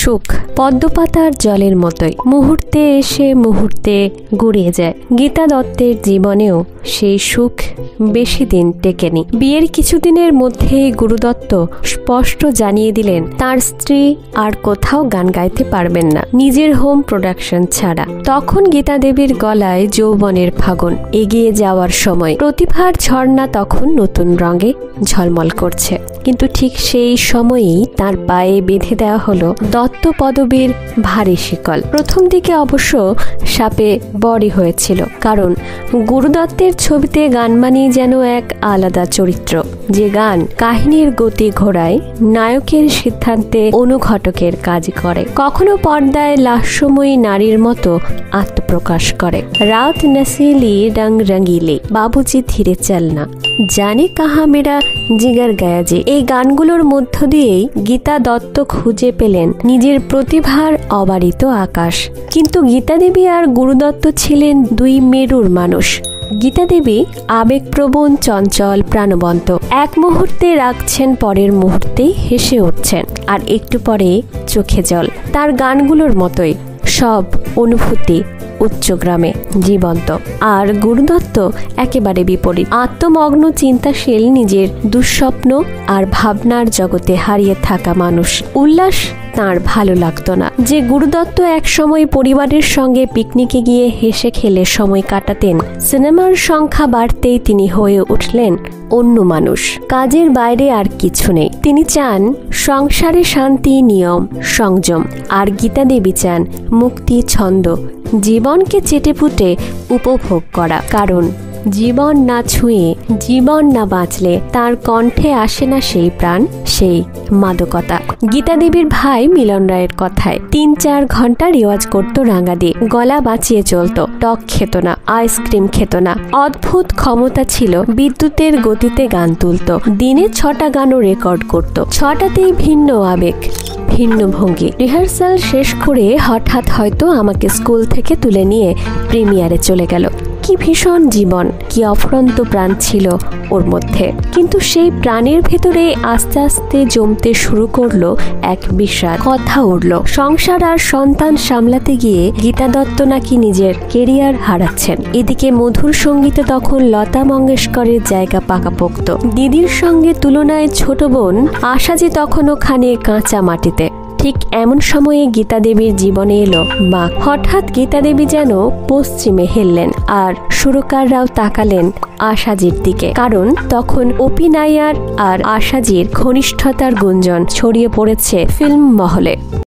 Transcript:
সুখ পদ্মপাতার জলের মতোই মুহূর্তে এসে মুহূর্তে গড়িয়ে যায়। গীতা দত্তের জীবনেও সেই সুখ বেশি দিন টেকেনি। বিয়ের কিছুদিনের মধ্যেই গুরুদত্ত স্পষ্ট জানিয়ে দিলেন তার স্ত্রী আর কোথাও গান গাইতে পারবেন না, নিজের হোম প্রোডাকশন ছাড়া। তখন গীতা দেবীর গলায় যৌবনের ফাগুন, এগিয়ে যাওয়ার সময়। প্রতিভার ঝর্ণা তখন নতুন রঙে ঝলমল করছে। কিন্তু ঠিক সেই সময়েই তার পায়ে বেঁধে দেওয়া হলো দত্ত পদবীর ভারী শিকল। প্রথম দিকে অবশ্য সাপে বড়ই হয়েছিল, কারণ গুরুদত্তের ছবিতে গান মানেই যেন এক আলাদা চরিত্র, যে গান কাহিনীর গতি ঘোড়ায়, নায়কের সিদ্ধান্তে অনুঘটকের কাজ করে, কখনো পর্দায় লাস্যময়ী নারীর মতো আত্মপ্রকাশ করে। রাত নসিলি রং রঙিলে, বাবুজি ধীরে চলনা, জানে কাহা মেরা জিগার গায়া যে, এই গানগুলোর মধ্য দিয়েই গীতা দত্ত খুঁজে পেলেন নিজের প্রতিভার অবারিত আকাশ। কিন্তু গীতা দেবী আর গুরুদত্ত ছিলেন দুই মেরুর মানুষ। গীতা দেবী আবেগপ্রবণ, চঞ্চল, প্রাণবন্ত। এক মুহূর্তে রাখছেন, পরের মুহূর্তেই হেসে উঠছেন, আর একটু পরে চোখে জল। তার গানগুলোর মতোই সব অনুভূতি উচ্চগ্রামে, জীবন্ত। আর গুরুদত্ত একেবারে বিপরীত, আত্মমগ্ন, চিন্তাশীল, নিজের দুঃস্বপ্ন আর ভাবনার জগতে হারিয়ে থাকা মানুষ। উল্লাস তাঁর ভালো লাগতো না। যে গুরুদত্ত এক সময় পরিবারের সঙ্গে পিকনিকে গিয়ে হেসে খেলে সময় কাটাতেন, সিনেমার সংখ্যা বাড়তেই তিনি হয়ে উঠলেন অন্য মানুষ। কাজের বাইরে আর কিছু নেই। তিনি চান সংসারে শান্তি, নিয়ম, সংযম। আর গীতা দেবী চান মুক্তি, ছন্দ, জীবনকে চেটেপুটে উপভোগ করা। কারণ জীবন না ছুঁয়ে, জীবন না বাঁচলে তার কণ্ঠে আসে না সেই প্রাণ, সেই মাদকতা। গীতা দেবীর ভাই মিলন রায়ের কথায় ৩-৪ ঘন্টা রেওয়াজ করত রাঙা দিয়ে, গলা বাঁচিয়ে চলত, টক খেত না, আইসক্রিম খেত না। অদ্ভুত ক্ষমতা ছিল, বিদ্যুতের গতিতে গান তুলত, দিনে 6টা গানও রেকর্ড করত, 6টাতেই ভিন্ন আবেগ, ভিন্ন ভঙ্গি। রিহার্সাল শেষ করে হঠাৎ হয়তো আমাকে স্কুল থেকে তুলে নিয়ে প্রিমিয়ারে চলে গেল। কি ভীষণ জীবন, কি অফুরন্ত প্রাণ ছিল ওর মধ্যে। কিন্তু সেই প্রাণের ভেতরে আস্তে আস্তে জমতে শুরু করলো এক বিষাদ। কথা উঠল, সংসার আর সন্তান সামলাতে গিয়ে গীতা দত্ত নাকি নিজের কেরিয়ার হারাচ্ছেন। এদিকে মধুর সঙ্গীতে তখন লতা মঙ্গেশকরের জায়গা পাকাপোক্ত। দিদির সঙ্গে তুলনায় ছোট বোন আশা যে তখনও খানে কাঁচা মাটিতে। ঠিক এমন সময়ে গীতা দেবীর জীবনে এলো মা। হঠাৎ গীতা দেবী যেন পশ্চিমে হেললেন, আর সুরকাররাও তাকালেন আশাজির দিকে। কারণ তখন অপি নাইয়ার আর আশাজির ঘনিষ্ঠতার গুঞ্জন ছড়িয়ে পড়েছে ফিল্ম মহলে।